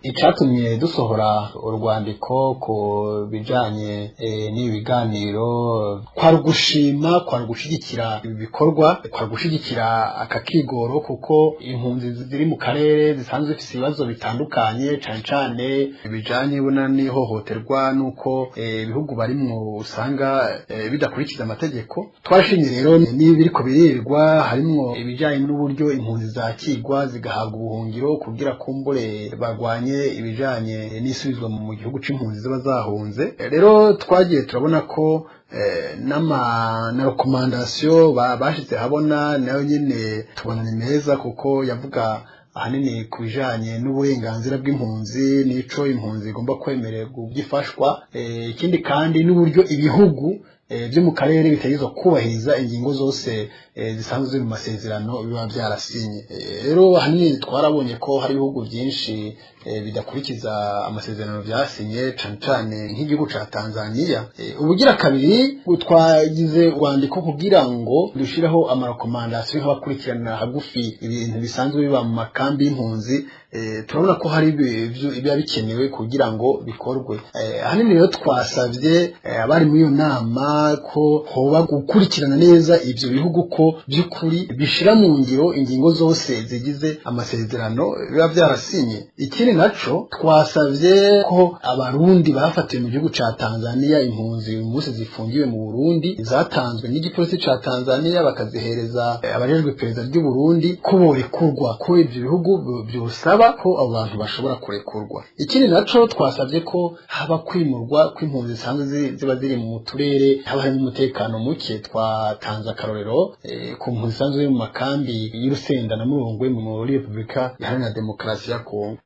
icatumye dusohora urwandiko ku bijanye n'ibiganiro kwari ugushima, kwari ugushigikira ibi bikorwa, kwari ugushigikira akakigoro kuko impunzi ziri mu karere zisanzwe zifise ibibazo bitandukanye cane cane bijanye n'ihohoterwa nuko ibihugu barimwo usanga bidakurikiza amategeko. Twarashimye rero niba biriko birirwa harimwo ibijanye n'uburyo impunzi zakigwa zigahabwa ubuhungiro kugira kumbure barwanye ibijanye n'isubizwa mu gihugu c'impunzi ziba zahunze. Rero twagiye turabona ko na recommandation bashize habona nayo nyene tubona ni meza kuko yavuga ahanini ku bijanye n'uburenganzira bw'impunzi n'ico impunzi igomba kwemererwa gufashwa, ikindi kandi n'uburyo ibihugu byo mu karere bitegezwa kubahiriza ingingo zose zisanzwe ziri mu masezerano biba byarasinye. Rero ahanini twarabonye ko hari ibihugu byinshi bidakurikiza amasezerano byasinye cane cane nk'igihugu ca Tanzania. Ubugira kabiri twagize urwandiko kugira ngo dushiraho amarekomandasiyo nk'abakurikirana hagufi ibintu bisanzwe biba mu makambi y'impunzi. Turabona ko hari biba bikenewe kugira ngo bikorwe. Ahanini rero twasavye abari muri iyo nama ko hoba gukurikirana neza ivyo bihugu ko by'ukuri bishira mu ngiro ingingo zose zigize amasezerano biba byarasinye. Ikindi naco twasavye ko abarundi bafatiwe mu gihugu ca Tanzania impunzi uyu munsi zifungiwe mu Burundi zatanzwe n'igipolisi ca Tanzania bakazihereza abajejwe iperereza ry'u Burundi ko borekurwa, ko ivyo bihugu byosaba ko abo bantu bashobora kurekurwa. Ikindi naco twasavye ko haba kwimurwa kw'impunzi zisanzwe ziba ziri mu turere haba hari umutekano muke. Twatanze akarorero ku mpunzi zisanzwe mu makambi y'Urusenda na Murongwe muri Repubulika Iharanira Demokarasi ya Kongo.